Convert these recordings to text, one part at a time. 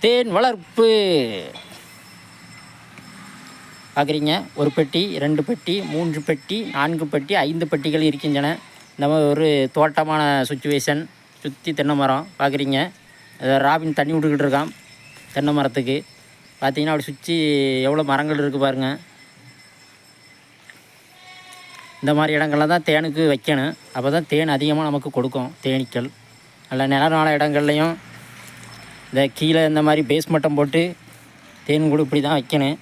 தேன் வளர்ப்பு பார்க்குறீங்க. ஒரு பெட்டி, 2 பெட்டி, 3 பெட்டி, 4 பெட்டி, 5 பெட்டிகள் இருக்கின்றன. இந்த மாதிரி ஒரு தோட்டமான சுச்சுவேஷன். சுற்றி தென்னை மரம் பார்க்குறீங்க. ராபின் தண்ணி விட்டுக்கிட்டு இருக்கான் தென்னை மரத்துக்கு. பார்த்தீங்கன்னா அப்படி சுற்றி எவ்வளோ மரங்கள் இருக்குது பாருங்கள். இந்த மாதிரி இடங்களில் தான் தேனுக்கு வைக்கணும். அப்போ தான் தேன் அதிகமாக நமக்கு கொடுக்கும். தேனீக்கள் நல்ல நிலநாள இடங்கள்லையும் இந்த கீழே இந்த மாதிரி பேஸ் மட்டம் போட்டு தேன் கூட இப்படி தான் வைக்கணும்.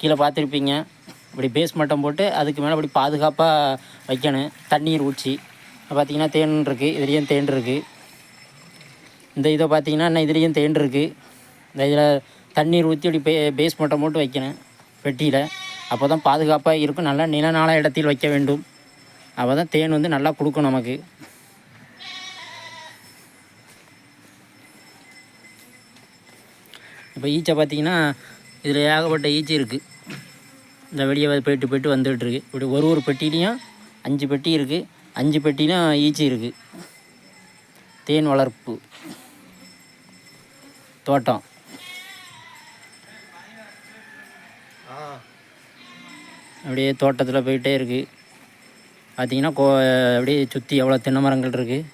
கீழே பார்த்துருப்பீங்க. இப்படி பேஸ் மட்டம் போட்டு அதுக்கு மேலே இப்படி பாதுகாப்பாக வைக்கணும். தண்ணீர் ஊற்றி பார்த்திங்கன்னா தேன் இருக்குது. இதுலேயும் தேன் இருக்குது. இந்த இதை பார்த்திங்கன்னா இன்னும் இதுலேயும் தேன் இருக்குது. இந்த இதில் தண்ணீர் ஊற்றி இப்படி பேஸ் மட்டம் போட்டு வைக்கணும் பெட்டியில். அப்போ தான் பாதுகாப்பாக இருக்கும். நல்லா நிலநாள இடத்தில் வைக்க வேண்டும். அப்போ தான் தேன் வந்து நல்லா கொடுக்கும் நமக்கு. இப்போ ஈச்சை பார்த்திங்கன்னா இதில் ஏகப்பட்ட ஈச்சி இருக்குது. இந்த வெளியே போயிட்டு வந்துகிட்ருக்கு. இப்படி ஒரு பெட்டிலையும் 5 பெட்டி இருக்குது. 5 பெட்டிலும் ஈச்சி இருக்குது. தேன் வளர்ப்பு தோட்டம். அப்படியே தோட்டத்தில் போயிட்டே இருக்குது. பார்த்திங்கன்னா அப்படியே சுற்றி எவ்வளோ தென்னை மரங்கள் இருக்குது.